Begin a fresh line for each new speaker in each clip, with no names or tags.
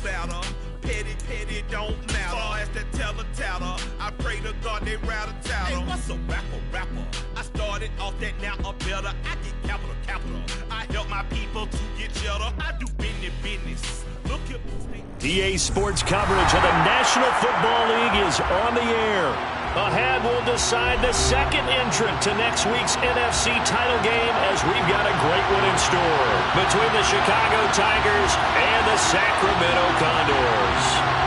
batter. Petty, petty don't matter. Far as the teller-tatter, I pray to God they rat-a-tatter. Hey, what's a rapper? I started off that, now a better. I get capital. I help my people to get cheddar. I do business. Look at
EA Sports coverage of the National Football League is on the air. Ahead, we'll decide the second entrant to next week's NFC title game as we've got a great one in store between the Chicago Tigers and the Sacramento Condors.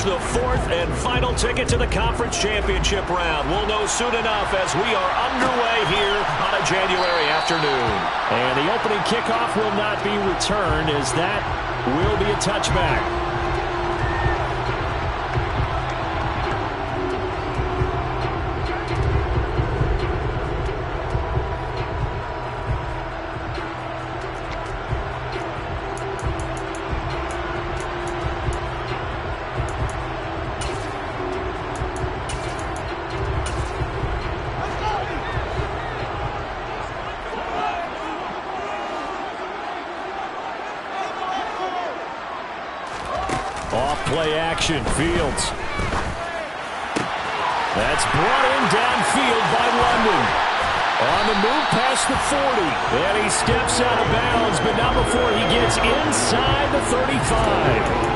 The fourth and final ticket to the conference championship round. We'll know soon enough as we are underway here on a January afternoon. And the opening kickoff will not be returned as that will be a touchback. Play action, Fields. That's brought in downfield by London. On the move past the 40. And he steps out of bounds, but not before he gets inside the 35.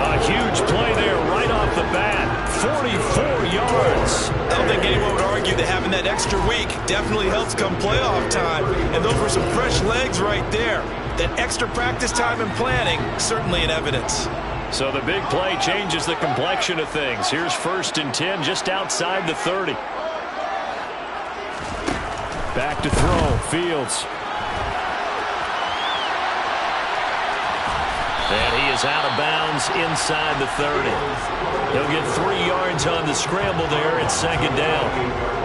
A huge play there right off the bat. 44 yards.
I don't think anyone would argue that having that extra week definitely helps come playoff time. And those were some fresh legs right there. That extra practice time and planning, certainly in evidence.
So the big play changes the complexion of things. Here's 1st and 10 just outside the 30. Back to throw, Fields. And he is out of bounds inside the 30. He'll get 3 yards on the scramble there at 2nd down.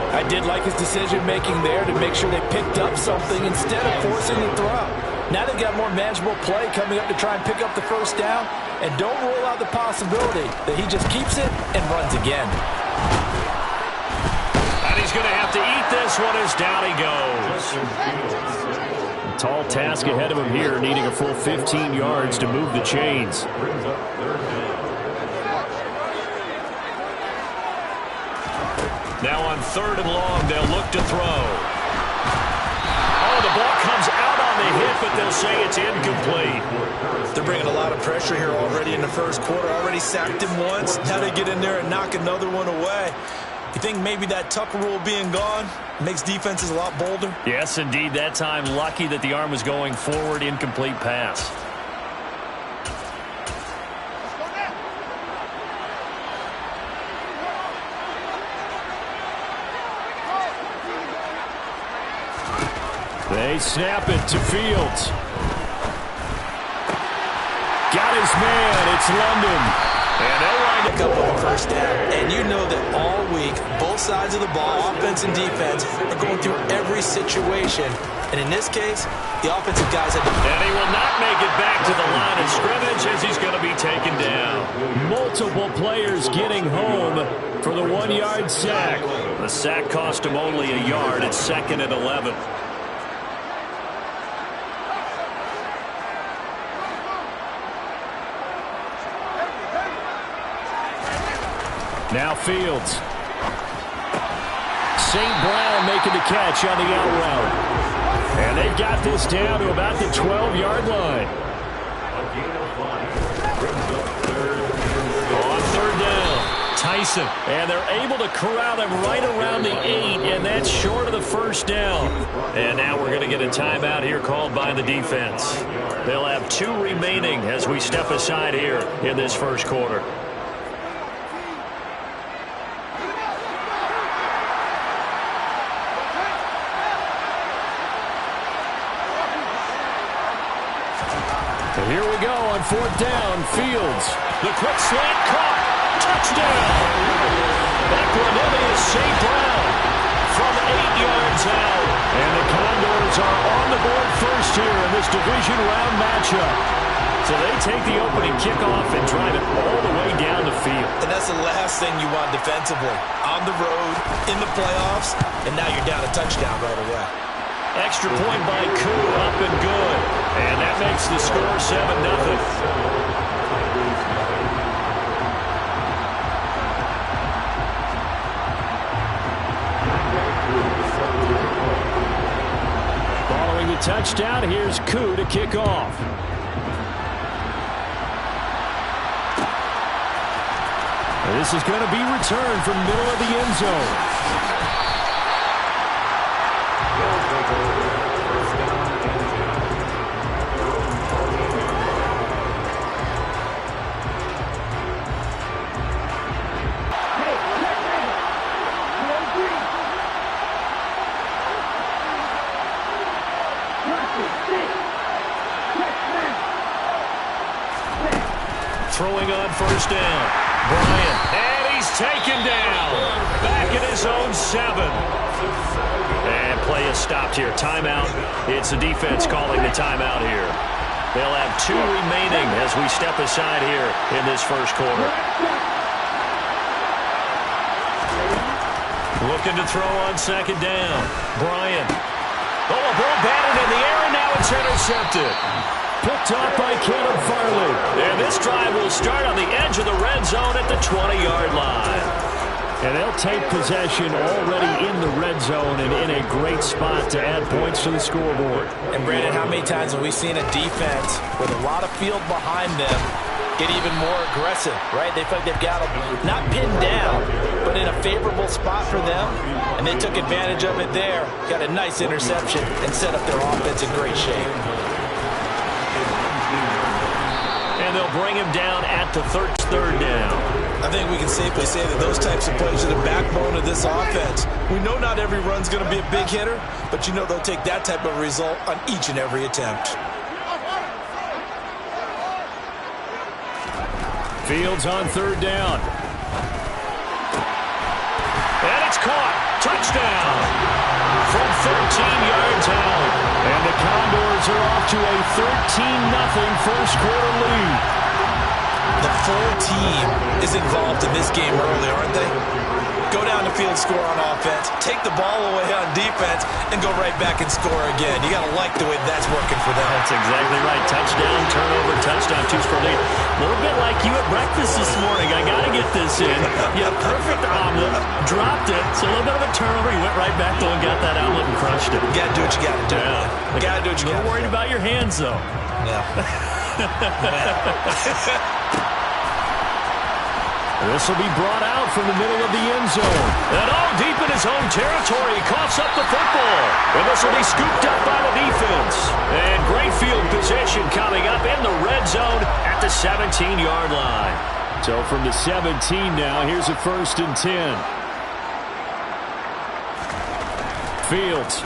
I did like his decision-making there to make sure they picked up something instead of forcing the throw. Now they've got more manageable play coming up to try and pick up the 1st down. And don't rule out the possibility that he just keeps it and runs again.
And he's going to have to eat this one as down he goes. Tall task ahead of him here, needing a full 15 yards to move the chains. Now on 3rd and long, they'll look to throw. Oh, the ball comes out on the hit, but they'll say it's incomplete.
They're bringing a lot of pressure here already in the 1st quarter. Already sacked him once. Now they get in there and knock another one away. You think maybe that Tucker rule being gone makes defenses a lot bolder?
Yes, indeed. That time, lucky that the arm was going forward. Incomplete pass. They snap it to Fields. Got his man. It's London. And they'll line
up on the 1st down. And you know that all week, both sides of the ball, offense and defense, are going through every situation. And in this case, the offensive guys had to...
And he will not make it back to the line of scrimmage as he's going to be taken down. Multiple players getting home for the 1-yard sack. The sack cost him only a yard at 2nd and 11. Now Fields. St. Brown making the catch on the out route. And they've got this down to about the 12-yard line. On 3rd down, Tyson. And they're able to corral him right around the 8, and that's short of the 1st down. And now we're going to get a timeout here called by the defense. They'll have 2 remaining as we step aside here in this 1st quarter. Here we go on 4th down. Fields. The quick slant caught. Touchdown. Equanimous St. Brown from yards out. And the Condors are on the board first here in this division round matchup. So they take the opening kickoff and drive it all the way down the field.
And that's the last thing you want defensively. On the road, in the playoffs, and now you're down a touchdown right away.
Extra point by Koo, up and good. And that makes the score 7-0. Following the touchdown, here's Koo to kick off. And this is going to be returned from middle of the end zone. Throwing on first down. Bryant. And he's taken down. Back at his own 7. And play is stopped here. Timeout. It's the defense calling the timeout here. They'll have 2 remaining as we step aside here in this first quarter. Looking to throw on second down. Bryant. Oh, a ball batted in the air, and now it's intercepted. Picked off by Caleb Farley. And this drive will start on the edge of the red zone at the 20-yard line. And they'll take possession already in the red zone and in a great spot to add points to the scoreboard.
And, Brandon, how many times have we seen a defense with a lot of field behind them get even more aggressive, right? They feel like they've got them not pinned down, but in a favorable spot for them, and they took advantage of it there. Got a nice interception and set up their offense in great shape.
And they'll bring him down at the third down.
I think we can safely say that those types of plays are the backbone of this offense. We know not every run's going to be a big hitter, but you know they'll take that type of result on each and every attempt.
Fields on third down. And it's caught. Touchdown. From 13 yards out. And the Condors are off to a 13-0 first quarter lead.
The full team is involved in this game early, aren't they? Go down the field, score on offense, take the ball away on defense, and go right back and score again. You got to like the way that's working for them.
That's exactly right. Touchdown, turnover, touchdown, 2 for lead. A little bit like you at breakfast this morning. I got to get this in. You had a perfect omelet, dropped it. So a little bit of a turnover. You went right back though and got that omelet and crushed it.
You got to do what you got to do.
Yeah.
You got to do what you got to do.
A little worried about your hands though.
Yeah.
This will be brought out from the middle of the end zone. And all deep in his own territory, he coughs up the football. And this will be scooped up by the defense. And great field position coming up in the red zone at the 17-yard line. So from the 17 now, here's a 1st and 10. Fields.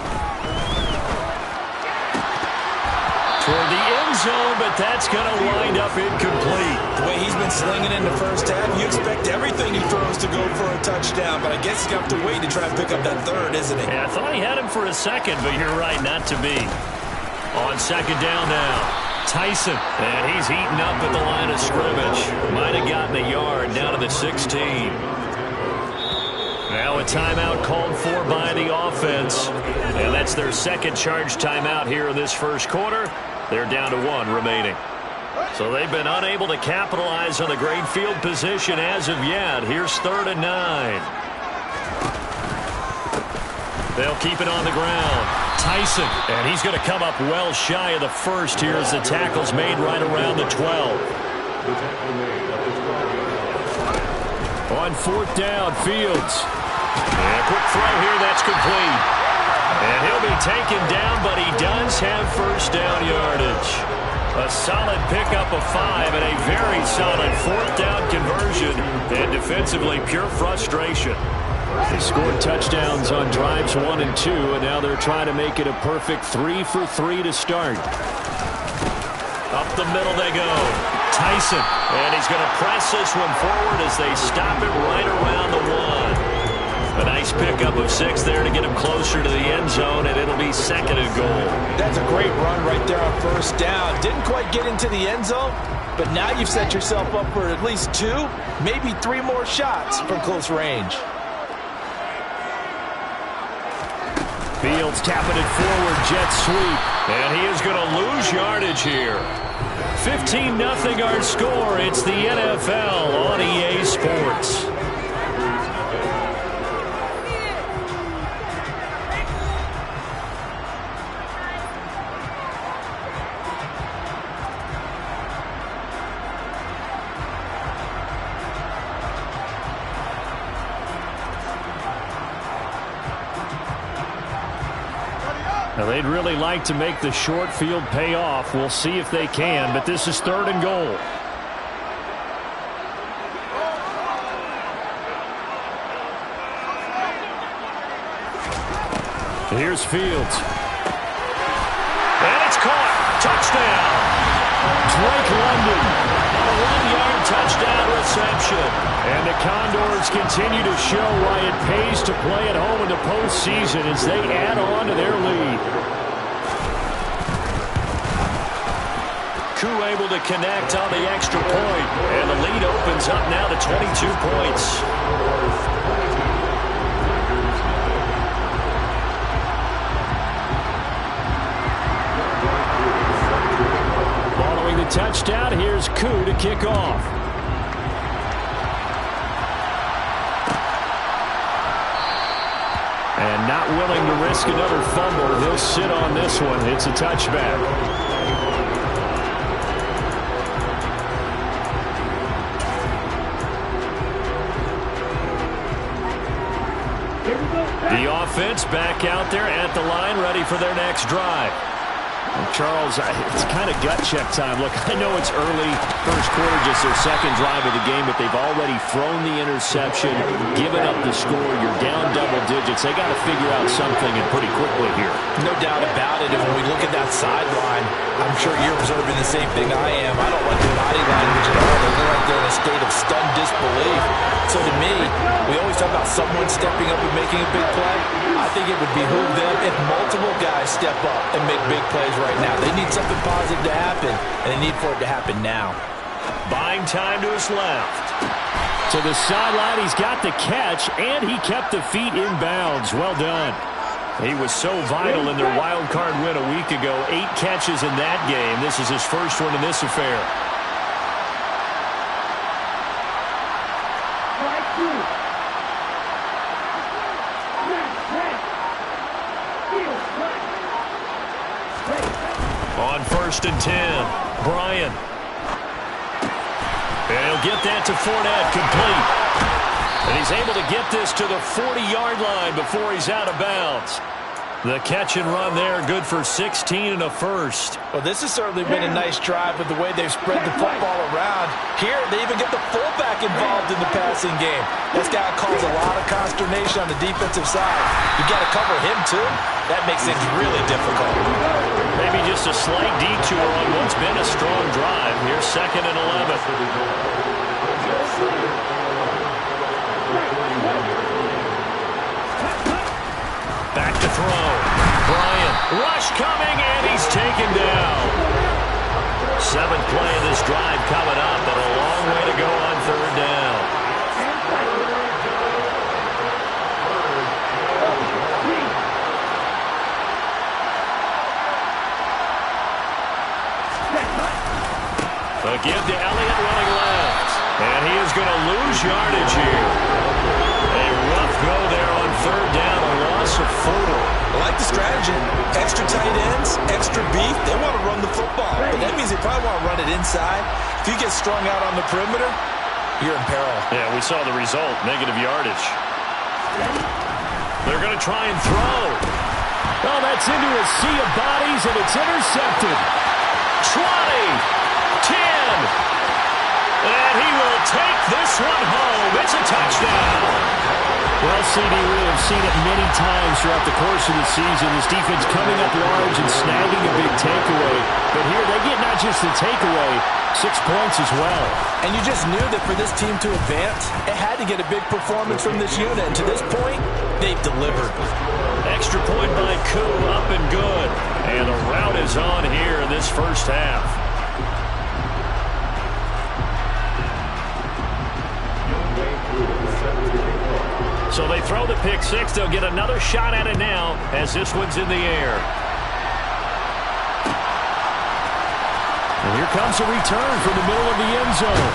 Toward the end zone, but that's going to wind up incomplete.
The way he's been slinging in the first half, you expect everything he throws to go for a touchdown, but I guess he's going to have to wait to try and pick up that third, isn't he?
Yeah, I thought he had him for a second, but you're right, not to be. On second down now, Tyson, and he's heating up at the line of scrimmage. Might have gotten a yard down to the 16. Now a timeout called for by the offense, and that's their second charge timeout here in this first quarter. They're down to 1 remaining. So they've been unable to capitalize on the great field position as of yet. Here's 3rd and 9. They'll keep it on the ground. Tyson, and he's going to come up well shy of the first here as the tackle's made right around the 12. On 4th down, Fields. And a quick throw here, that's complete. And he'll be taken down, but he does have first down yardage. A solid pickup of 5 and a very solid 4th down conversion. And defensively, pure frustration. They scored touchdowns on drives 1 and 2, and now they're trying to make it a perfect 3 for 3 to start. Up the middle they go. Tyson, and he's going to press this one forward as they stop it right around the 1. A nice pickup of 6 there to get him closer to the end zone, and it'll be 2nd and goal.
That's a great run right there on 1st down. Didn't quite get into the end zone, but now you've set yourself up for at least 2, maybe 3 more shots from close range.
Fields tapping it forward, jet sweep, and he is going to lose yardage here. 15-0 our score. It's the NFL on EA Sports. Now, they'd really like to make the short field pay off. We'll see if they can, but this is 3rd and goal. Here's Fields. And it's caught. Touchdown. Drake London. A 1-yard touchdown reception. And the Condors continue to show why it pays to play at home in the postseason as they add on to their lead. Koo able to connect on the extra point. And the lead opens up now to 22 points. Following the touchdown, here's Koo to kick off. And not willing to risk another fumble. He'll sit on this one. It's a touchback. The offense back out there at the line, ready for their next drive. And Charles, it's kind of gut check time. Look, I know it's early, first quarter, just their 2nd drive of the game, but they've already thrown the interception, given up the score. You're down double digits. They got to figure out something, and pretty quickly here.
No doubt about it. And when we look at that sideline, I'm sure you're observing the same thing I am. I don't like the body language at all. They look like they're in a state of stunned disbelief. So to me, we always talk about someone stepping up and making a big play. I think it would behoove them if multiple guys step up and make big plays right now. They need something positive to happen, and they need for it to happen now.
Buying time to his left. To the sideline, he's got the catch, and he kept the feet in bounds. Well done. He was so vital in their wild card win a week ago. 8 catches in that game. This is his first one in this affair. On 1st and 10, Bryant. And he'll get that to Fournette, complete. And he's able to get this to the 40-yard line before he's out of bounds. The catch and run there, good for 16 and a first.
Well, this has certainly been a nice drive with the way they've spread the football around. Here, they even get the fullback involved in the passing game. That's got to cause a lot of consternation on the defensive side. You got to cover him, too. That makes things really difficult.
Maybe just a slight detour on what's been a strong drive. Here's 2nd and 11. Back to throw. Bryant. Rush coming, and he's taken down. 7th play of this drive coming up, but a long way to go on 3rd down. A give to Elliott running left. And he is going to lose yardage here. A rough go there on 3rd down, a loss of 4.
I like the strategy. Extra tight ends, extra beef. They want to run the football, but that means they probably want to run it inside. If you get strung out on the perimeter, you're in peril.
Yeah, we saw the result, negative yardage. They're going to try and throw. Well, that's into a sea of bodies, and it's intercepted. 20. 10. And he will take this one home. It's a touchdown. Well, Well, CD, we have seen it many times throughout the course of the season. This defense coming up large and snagging a big takeaway. But here they get not just the takeaway, 6 points as well.
And you just knew that for this team to advance, it had to get a big performance from this unit. And to this point, they've delivered.
Extra point by Koo, up and good. And the rout is on here in this first half. So they throw the pick six. They'll get another shot at it now as this one's in the air. And here comes a return from the middle of the end zone.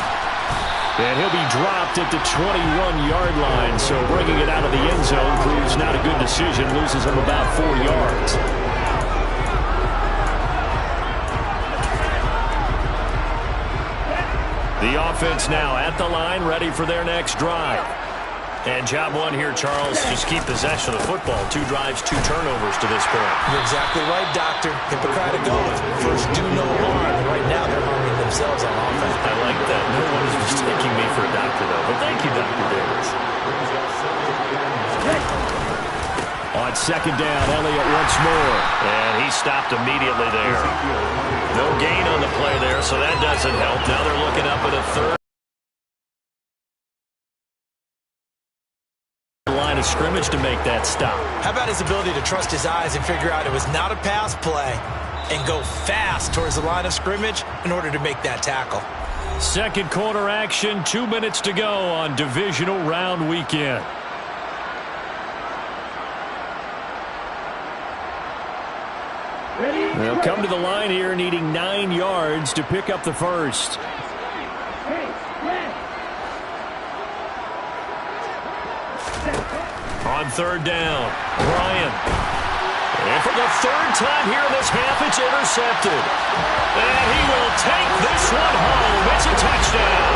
And he'll be dropped at the 21-yard line. So bringing it out of the end zone proves not a good decision. Loses him about 4 yards. The offense now at the line, ready for their next drive. And job one here, Charles, just keep possession of the football. 2 drives, 2 turnovers to this point.
You're exactly right, Doctor. Hippocratic oath. First, do no harm. Right now, they're harming themselves on offense.
I like that. No one is mistaking me for a doctor, though. But thank you, Dr. Davis. On second down, Elliott once more. And he stopped immediately there. No gain on the play there, so that doesn't help. Now they're looking up at a third. Line of scrimmage to make that stop.
How about his ability to trust his eyes and figure out it was not a pass play and go fast towards the line of scrimmage in order to make that tackle.
Second quarter action, 2 minutes to go on divisional round weekend. They'll come to the line here needing 9 yards to pick up the first. On third down, Bryant. And for the third time here in this half, it's intercepted. And he will take this one home. It's a touchdown.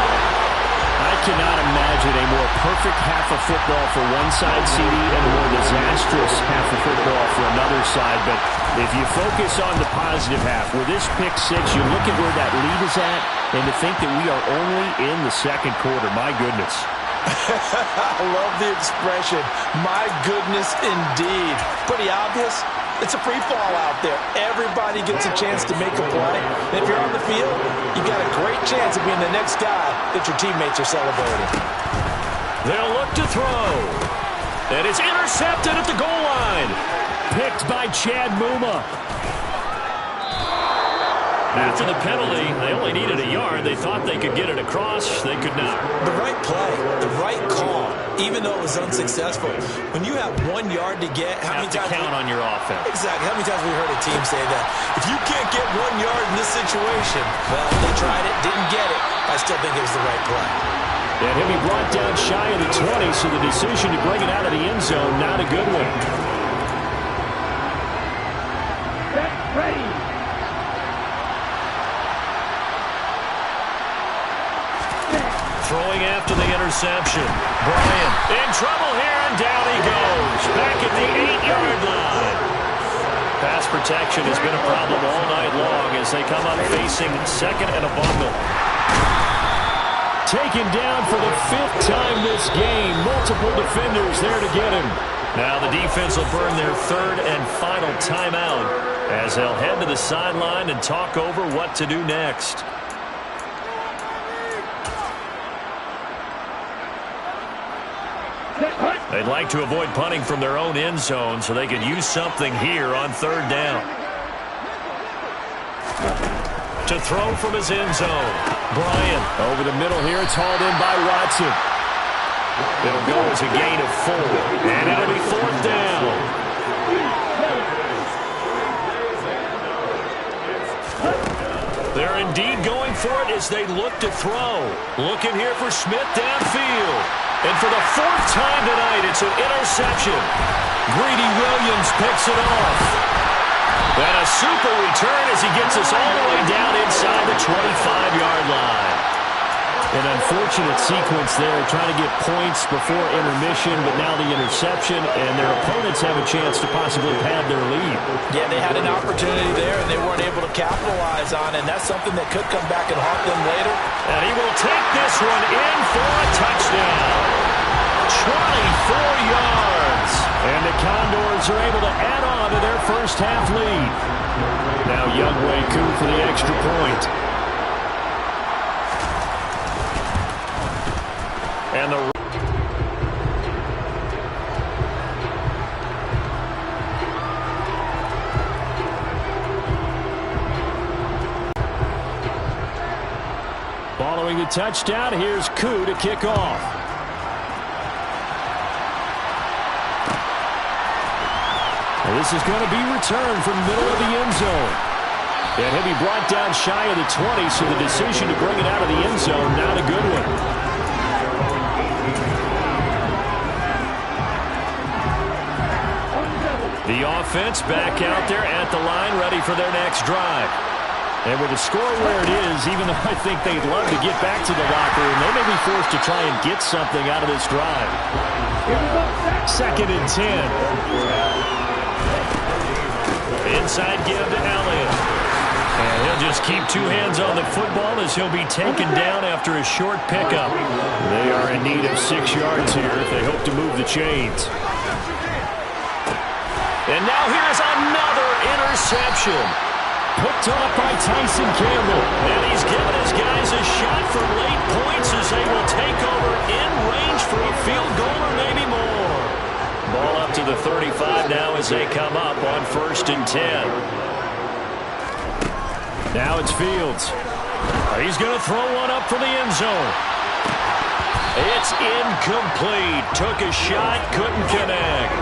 I cannot imagine a more perfect half of football for one side, CD, and a more disastrous half of football for another side. But if you focus on the positive half, with this pick six, you look at where that lead is at, and to think that we are only in the second quarter, my goodness.
I love the expression, my goodness indeed. Pretty obvious. It's a free-fall out there. Everybody gets a chance to make a play. And if you're on the field, you've got a great chance of being the next guy that your teammates are celebrating.
They'll look to throw. And it's intercepted at the goal line. Picked by Chad Muma. After the penalty, they only needed a yard. They thought they could get it across. They could not.
The right play, the right call, even though it was unsuccessful. When you have 1 yard to get, how many times
count on your offense.
Exactly. How many times have we heard a team say that? If you can't get 1 yard in this situation, well, they tried it, didn't get it. I still think it was the right play.
And he'll be brought down shy of the 20, so the decision to bring it out of the end zone, not a good one.
Ready.
Throwing after the interception. Bryant in trouble here, and down he goes. Back at the 8-yard line. Pass protection has been a problem all night long as they come up facing second and a bundle. Taken down for the 5th time this game. Multiple defenders there to get him. Now the defense will burn their 3rd and final timeout as they'll head to the sideline and talk over what to do next. They'd like to avoid punting from their own end zone so they could use something here on 3rd down. To throw from his end zone. Bryant over the middle here. It's hauled in by Watson. It'll go as a gain of 4. And it'll be 4th down. They're indeed going for it as they look to throw. Looking here for Smith downfield. And for the 4th time tonight, it's an interception. Greedy Williams picks it off. And a super return as he gets us all the way down inside the 25-yard line. An unfortunate sequence there, trying to get points before intermission, but now the interception, and their opponents have a chance to possibly pad their lead.
Yeah, they had an opportunity there, and they weren't able to capitalize on it, and that's something that could come back and haunt them later.
And he will take this one in for a touchdown. yards. And the Condors are able to add on to their first half lead. Now Younghoe Koo for the extra point. And the following the touchdown, here's Koo to kick off. And this is going to be returned from the middle of the end zone. And he'll be brought down shy of the 20, so the decision to bring it out of the end zone, not a good one. The offense back out there at the line, ready for their next drive. And with the score where it is, even though I think they'd love to get back to the locker room, they may be forced to try and get something out of this drive. 2nd and 10. Inside give to Elliott. And he'll just keep two hands on the football as he'll be taken down after a short pickup. They are in need of 6 yards here if they hope to move the chains. And now here's another interception. Picked off by Tyson Campbell. And he's given his guys a shot for late points as they will take over in range for a field goal or maybe more. Ball up to the 35 now as they come up on 1st and 10. Now it's Fields. He's going to throw one up for the end zone. It's incomplete. Took a shot, couldn't connect.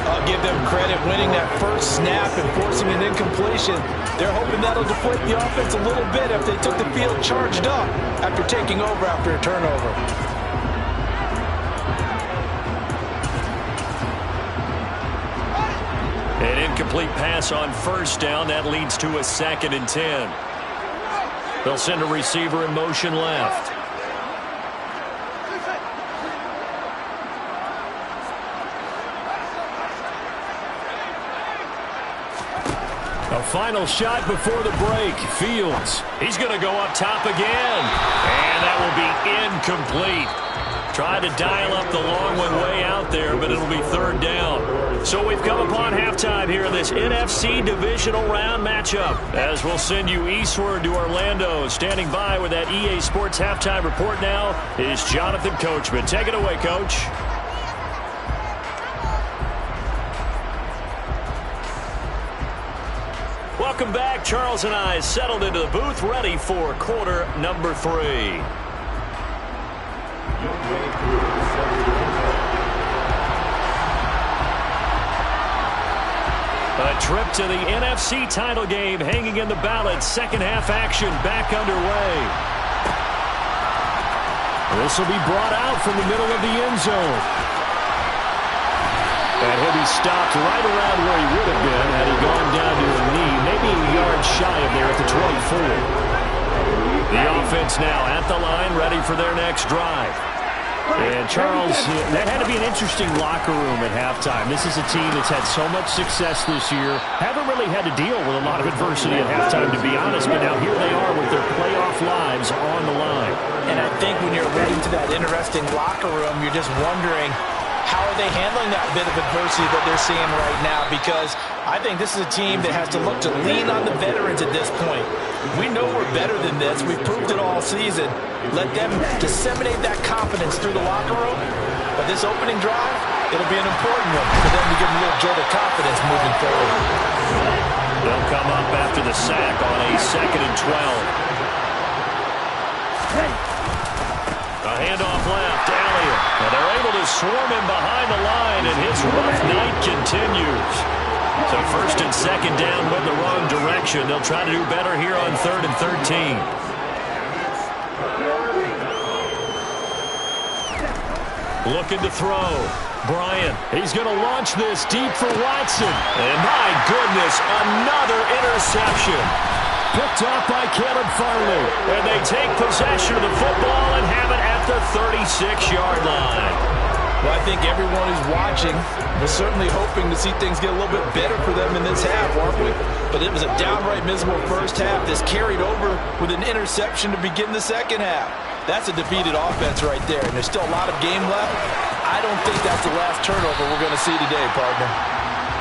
I'll give them credit winning that first snap and forcing an incompletion. They're hoping that'll deflate the offense a little bit if they took the field charged up after taking over after a turnover.
An incomplete pass on 1st down. That leads to a 2nd and 10. They'll send a receiver in motion left. A final shot before the break. Fields. He's going to go up top again. And that will be incomplete. Tried to dial up the long one way out there, but it'll be 3rd down. So we've come upon halftime here in this NFC divisional round matchup. As we'll send you eastward to Orlando. Standing by with that EA Sports halftime report now is Jonathan Coachman. Take it away, Coach. Welcome back. Charles and I settled into the booth, ready for quarter number 3. A trip to the NFC title game hanging in the balance. Second half action back underway. This will be brought out from the middle of the end zone. And he'll be stopped right around where he would have been had he gone down to a knee, maybe a yard shy of there at the 24. The offense now at the line, ready for their next drive. And Charles, that had to be an interesting locker room at halftime. This is a team that's had so much success this year. Haven't really had to deal with a lot of adversity at halftime, to be honest, but now here they are with their playoff lives on the line.
And I think when you're alluding to that interesting locker room, you're just wondering, how are they handling that bit of adversity that they're seeing right now? Because I think this is a team that has to look to lean on the veterans at this point. We know we're better than this. We've proved it all season. Let them disseminate that confidence through the locker room. But this opening drive, it'll be an important one for them to give them a little jolt of confidence moving forward.
They'll come up after the sack on a 2nd and 12. A handoff left to Elliott. And they're able to swarm him behind the line, and his rough night continues. So 1st and 2nd down went the wrong direction. They'll try to do better here on 3rd and 13. Looking to throw. Bryant, he's going to launch this deep for Watson. And my goodness, another interception. Picked off by Caleb Farley. And they take possession of the football and have it at the 36-yard line.
Well, I think everyone who's watching was certainly hoping to see things get a little bit better for them in this half, aren't we? But it was a downright miserable first half. This carried over with an interception to begin the second half. That's a defeated offense right there, and there's still a lot of game left. I don't think that's the last turnover we're going to see today, partner.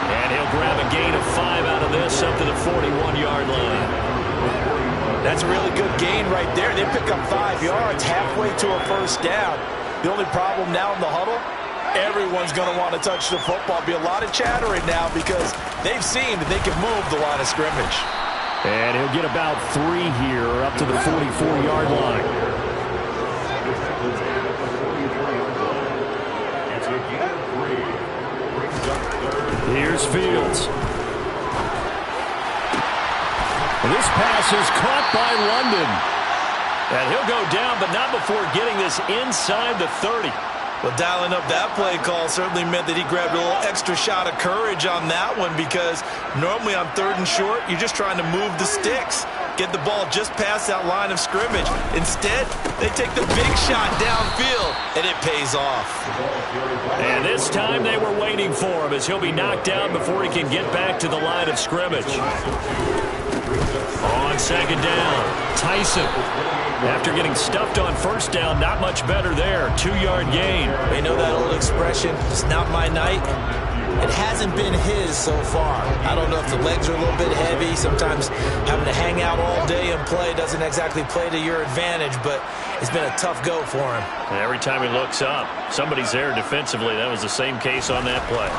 And he'll grab a gain of 5 out of this up to the 41-yard line.
That's a really good gain right there. They pick up 5 yards halfway to a first down. The only problem now in the huddle, everyone's going to want to touch the football. Be a lot of chattering now because they've seen that they can move the line of scrimmage.
And he'll get about 3 here up to the 44-yard line. Here's Fields. This pass is caught by London. And he'll go down, but not before getting this inside the 30.
Well, dialing up that play call certainly meant that he grabbed a little extra shot of courage on that one because normally on 3rd and short, you're just trying to move the sticks, get the ball just past that line of scrimmage. Instead, they take the big shot downfield, and it pays off.
And this time they were waiting for him as he'll be knocked down before he can get back to the line of scrimmage. On 2nd down, Tyson. After getting stuffed on 1st down, not much better there. 2-yard gain.
You know that old expression, it's not my night? It hasn't been his so far. I don't know if the legs are a little bit heavy. Sometimes having to hang out all day and play doesn't exactly play to your advantage, but it's been a tough go for him.
And every time he looks up, somebody's there defensively. That was the same case on that play.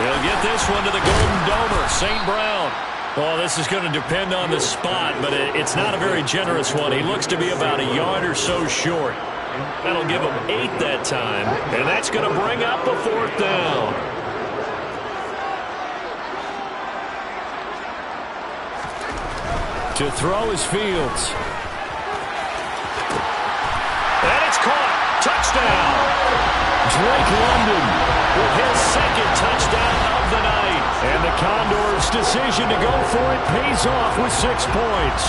He'll get this one to the Golden Domer, St. Brown. Well, this is going to depend on the spot, but it's not a very generous one. He looks to be about a yard or so short. That'll give him 8 that time, and that's going to bring up a 4th down. To throw is Fields. And it's caught. Touchdown. Drake London with his 2nd touchdown of the night. And the Condors' decision to go for it pays off with 6 points.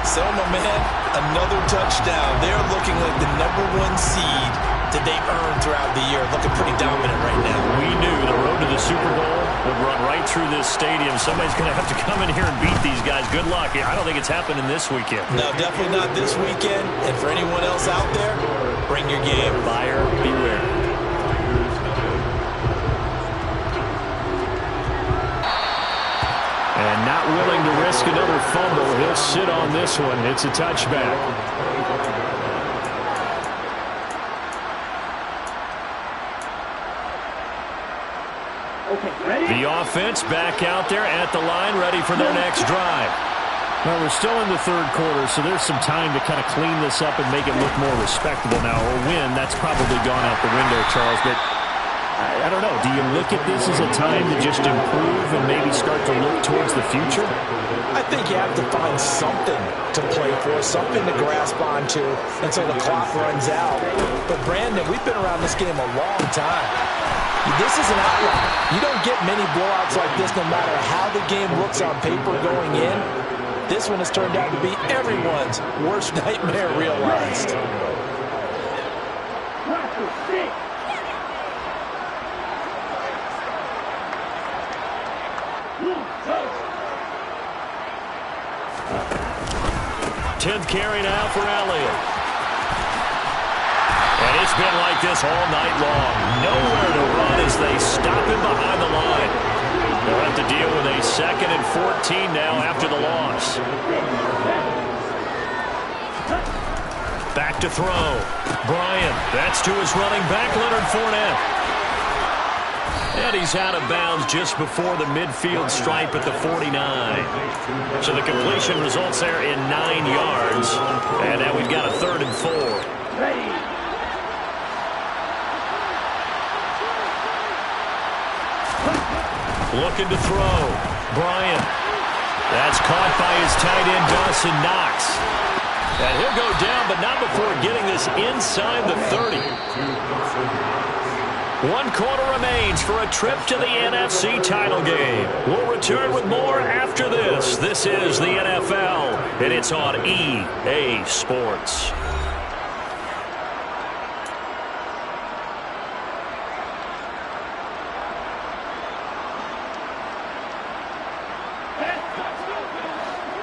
So, my man, another touchdown. They're looking like the #1 seed that they earned throughout the year. Looking pretty dominant right now.
We knew the road to the Super Bowl would run right through this stadium. Somebody's going to have to come in here and beat these guys. Good luck. I don't think it's happening this weekend.
No, definitely not this weekend. And for anyone else out there, bring your game.
Buyer beware. And not willing to risk another fumble. He'll sit on this one. It's a touchback.
Okay, ready?
The offense back out there at the line, ready for their next drive. Well, we're still in the 3rd quarter, so there's some time to kind of clean this up and make it look more respectable now. Or win, that's probably gone out the window, Charles. But I don't know. Do you look at this as a time to just improve and maybe start to look towards the future?
I think you have to find something to play for, something to grasp onto until the clock runs out. But, Brandon, we've been around this game a long time. This is an outlier. You don't get many blowouts like this no matter how the game looks on paper going in. This one has turned out to be everyone's worst nightmare realized.
Six.
10th carry now for Elliott. And it's been like this all night long. Nowhere to run as they stop him behind the line. They'll have to deal with a 2nd and 14 now after the loss. Back to throw. Bryant. That's to his running back, Leonard Fournette. And he's out of bounds just before the midfield stripe at the 49. So the completion results there in 9 yards. And now we've got a 3rd and 4.
Ready.
Looking to throw. Bryant. That's caught by his tight end, Dawson Knox. And he'll go down, but not before getting this inside the 30. 1 quarter remains for a trip to the NFC title game. We'll return with more after this. This is the NFL, and it's on EA Sports.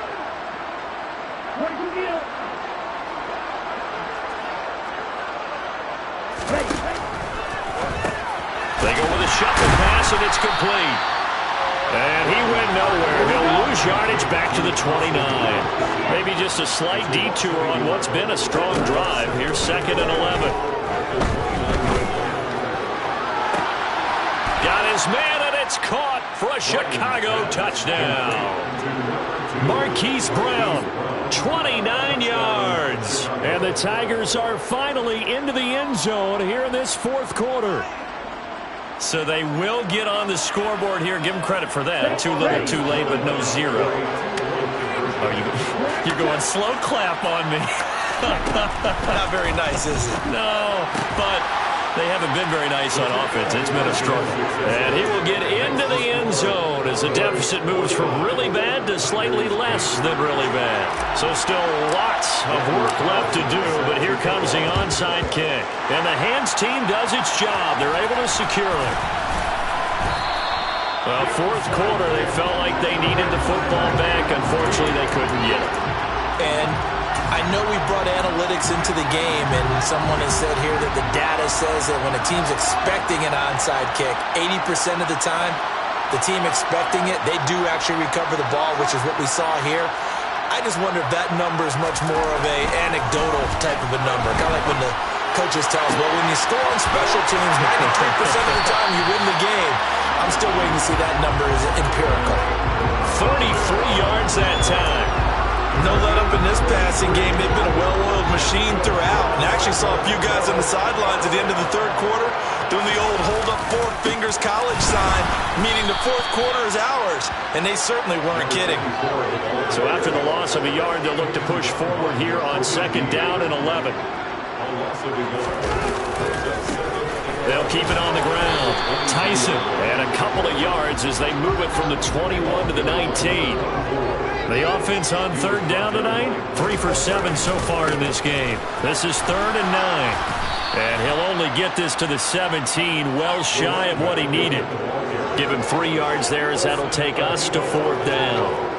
Ready.
shuffle pass, and it's complete. And he went nowhere. He'll lose yardage back to the 29. Maybe just a slight detour on what's been a strong drive. Here's 2nd and 11. Got his man, and it's caught for a Chicago touchdown. Marquise Brown, 29 yards. And the Tigers are finally into the end zone here in this 4th quarter. So they will get on the scoreboard here. Give them credit for that. Too little, too late, but no zero. Oh, you're going slow clap on me.
Not very nice, is it?
No, but they haven't been very nice on offense. It's been a struggle. And he will get into the end zone as the deficit moves from really bad to slightly less than really bad. So still lots of work left to do, but here comes the onside kick. And the hands team does its job. They're able to secure it. Well, 4th quarter, they felt like they needed the football back. Unfortunately, they couldn't get it.
And I know we brought analytics into the game, and someone has said here that the data says that when a team's expecting an onside kick, 80% of the time, the team expecting it, they do actually recover the ball, which is what we saw here. I just wonder if that number is much more of a anecdotal type of a number. Kind of like when the coaches tell us, well, when you score on special teams, 93% of the time you win the game. I'm still waiting to see that number is empirical.
33 yards that time.
No let up in this passing game. They've been a well-oiled machine throughout. And I actually saw a few guys on the sidelines at the end of the 3rd quarter doing the old hold up 4 fingers college sign, meaning the 4th quarter is ours. And they certainly weren't kidding.
So after the loss of a yard, they'll look to push forward here on 2nd down and 11. They'll keep it on the ground. Tyson, and a couple of yards as they move it from the 21 to the 19. The offense on 3rd down tonight, 3 for 7 so far in this game. This is 3rd and 9. And he'll only get this to the 17, well shy of what he needed. Give him 3 yards there as that'll take us to 4th down.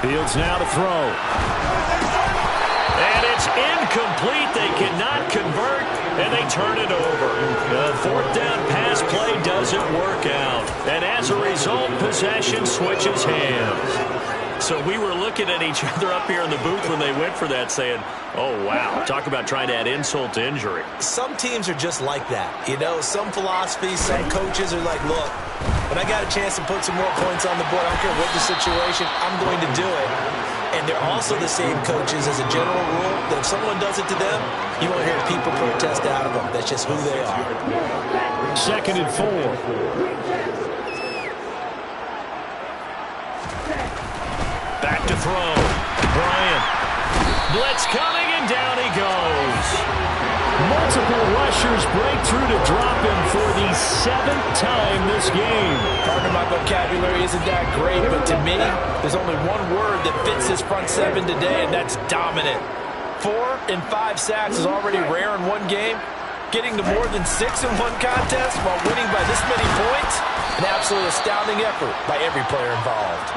Fields now to throw. And it's incomplete. They cannot convert, and they turn it over. The 4th down pass play doesn't work out. And as a result, possession switches hands. So we were looking at each other up here in the booth when they went for that saying, oh, wow, talk about trying to add insult to injury.
Some teams are just like that. You know, some philosophies, some coaches are like, look, when I got a chance to put some more points on the board, I don't care what the situation, I'm going to do it. And they're also the same coaches as a general rule that if someone does it to them, you won't hear people protest out of them. That's just who they are.
2nd and 4. Back to throw. Bryant. Blitz coming, and down he goes. Multiple rushers break through to drop him for the 7th time this game.
Partner, my vocabulary isn't that great, but to me, there's only one word that fits this front 7 today, and that's dominant. 4 and 5 sacks is already rare in one game. Getting to more than 6 in one contest while winning by this many points, an absolutely astounding effort by every player involved.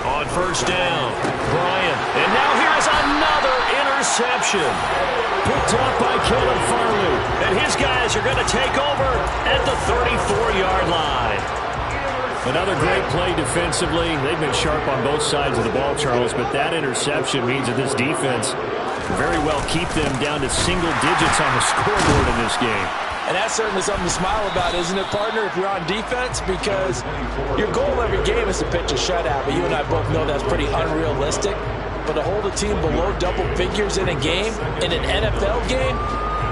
On 1st down, Bryant. And now here's another interception. Picked up by Caleb Farley. And his guys are going to take over at the 34-yard line. Another great play defensively. They've been sharp on both sides of the ball, Charles, but that interception means that this defense very well keep them down to single digits on the scoreboard in this game.
And that's certainly something to smile about, isn't it, partner, if you're on defense? Because your goal every game is to pitch a shutout, but you and I both know that's pretty unrealistic. But to hold a team below double figures in a game, in an NFL game,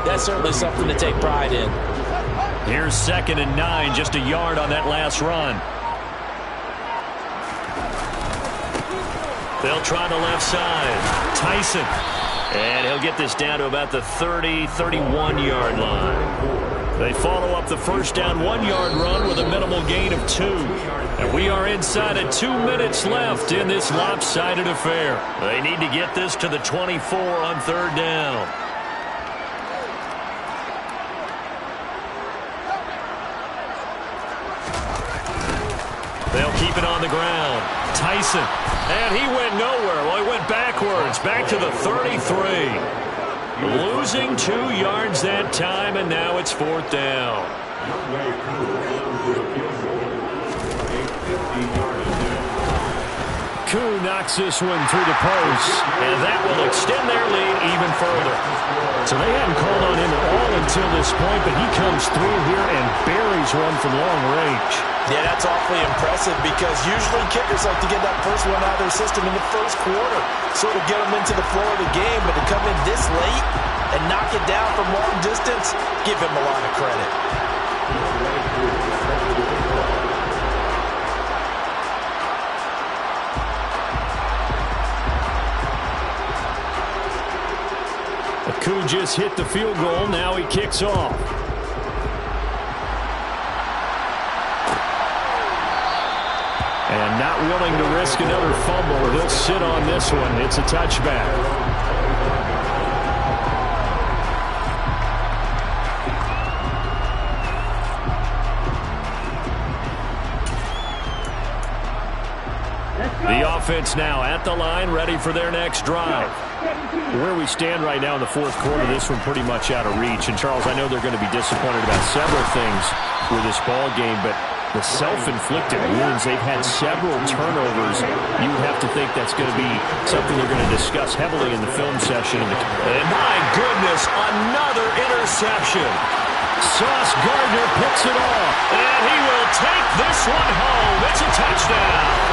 that's certainly something to take pride in.
Here's 2nd and 9, just a yard on that last run. They'll try the left side. Tyson. And he'll get this down to about the 30, 31-yard line. They follow up the first down 1-yard run with a minimal gain of 2. And we are inside of 2 minutes left in this lopsided affair. They need to get this to the 24 on third down. They'll keep it on the ground. Tyson. And he went nowhere. Well, he went backwards. Back to the 33. Losing 2 yards that time, and now it's fourth down. Koo knocks this one through the post, and that will extend their lead even further. So they hadn't called on him at all until this point, but he comes through here and buries one from long range.
Yeah, that's awfully impressive because usually kickers like to get that first one out of their system in the first quarter, sort of get them into the flow of the game, but to come in this late and knock it down from long distance, give him a lot of credit.
Koo just hit the field goal. Now he kicks off. And not willing to risk another fumble. He'll sit on this one. It's a touchback. The offense now at the line, ready for their next drive. Where we stand right now in the fourth quarter, this one pretty much out of reach. And, Charles, I know they're going to be disappointed about several things with this ball game, but the self-inflicted wounds, they've had several turnovers. You have to think that's going to be something they're going to discuss heavily in the film session. And, my goodness, another interception. Sauce Gardner picks it off, and he will take this one home. It's a touchdown.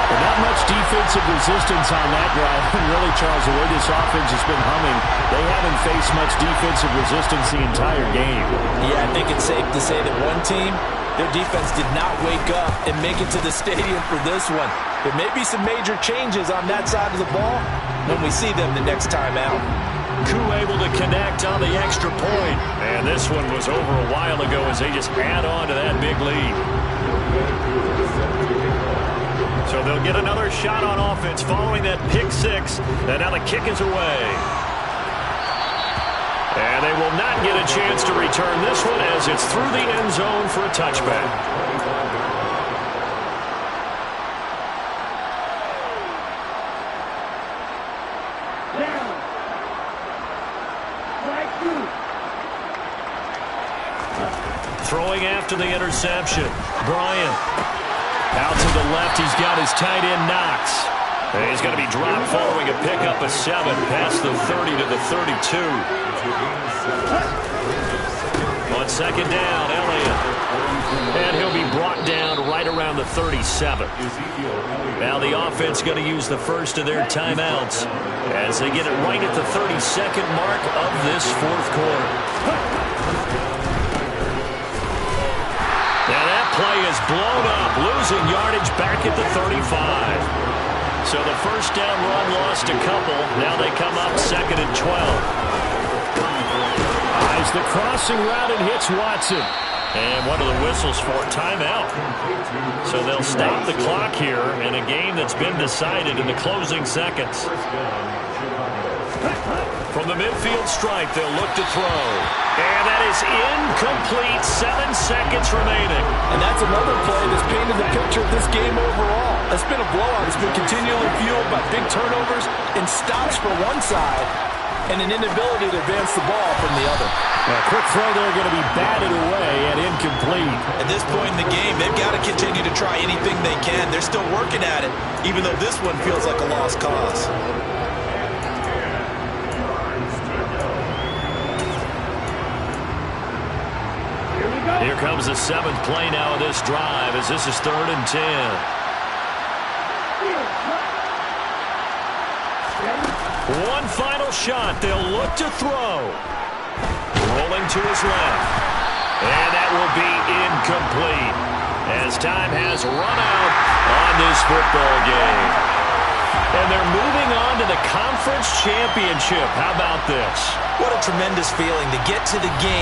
Not much defensive resistance on that drive. And really, Charles, the way this offense has been humming, they haven't faced much defensive resistance the entire game.
Yeah, I think it's safe to say that one team, their defense did not wake up and make it to the stadium for this one. There may be some major changes on that side of the ball when we see them the next time out.
Koo able to connect on the extra point. And this one was over a while ago as they just add on to that big lead. So they'll get another shot on offense following that pick six. And now the kick is away. And they will not get a chance to return this one as it's through the end zone for a touchback. Throwing after the interception. Bryant. Out to the left, he's got his tight end Knox. And he's going to be dropped following a pickup of 7 past the 30 to the 32. On second down, Elliott. And he'll be brought down right around the 37. Now the offense going to use the first of their timeouts as they get it right at the 32nd mark of this fourth quarter. Play is blown up, losing yardage back at the 35. So the first down run lost a couple. Now they come up second and 12. Eyes the crossing route and hits Watson. And what are the whistles for? Timeout. So they'll stop the clock here in a game that's been decided in the closing seconds. From the midfield stripe, they'll look to throw. And that is incomplete. 7 seconds remaining.
And that's another play that's painted the picture of this game overall. It's been a blowout. It's been continually fueled by big turnovers and stops for one side and an inability to advance the ball from the other.
A quick throw there going to be batted away and incomplete.
At this point in the game, they've got to continue to try anything they can. They're still working at it, even though this one feels like a lost cause.
Here comes the 7th play now of this drive as this is 3rd and 10. One final shot. They'll look to throw. Rolling to his left. And that will be incomplete as time has run out on this football game. And they're moving on to the conference championship. How about this?
What a tremendous feeling to get to the game